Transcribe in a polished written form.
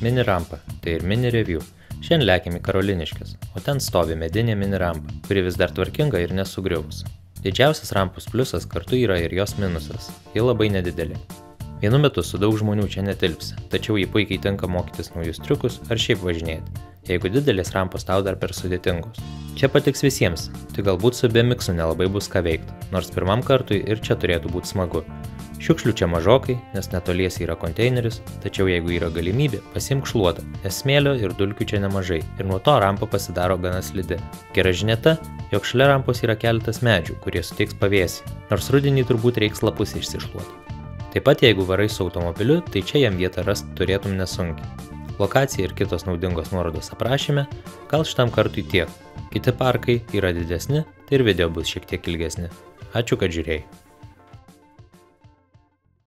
Mini rampa, tai ir mini review. Šiandien lekiam į Karoliniškes, o ten stovi medinė mini rampa, kuri vis dar tvarkinga ir nesugriuvus. Didžiausias rampos pliusas kartu yra ir jos minusas, ji labai nedidelė. Vienu metu su daug žmonių čia netilpsi, tačiau jį puikiai tinka mokytis naujus triukus ar šiaip važinėti, jeigu didelės rampos tau dar per sudėtingos. Čia patiks visiems, tik galbūt su BMX-u nelabai bus ką veikti, nors pirmam kartui ir čia turėtų būti smagu. Šiukšlių čia mažokai, nes netoliesi yra konteineris, tačiau jeigu yra galimybė, pasiimk šluotą, nes smėlio ir dulkių čia nemažai ir nuo to rampa pasidaro gana slidi. Gera žinia ta, jog šalia rampos yra keletas medžių, kurie suteiks pavėsį, nors rudenį turbūt reiks lapus išsišluoti. Taip pat jeigu varai su automobiliu, tai čia jam vietą rasti turėtum nesunkiai. Lokacija ir kitos naudingos nuorodos aprašyme, gal šitam kartui tiek. Kiti parkai yra didesni, tai ir video bus šiek tiek ilgesni. Ačiū, kad žiūrėjai.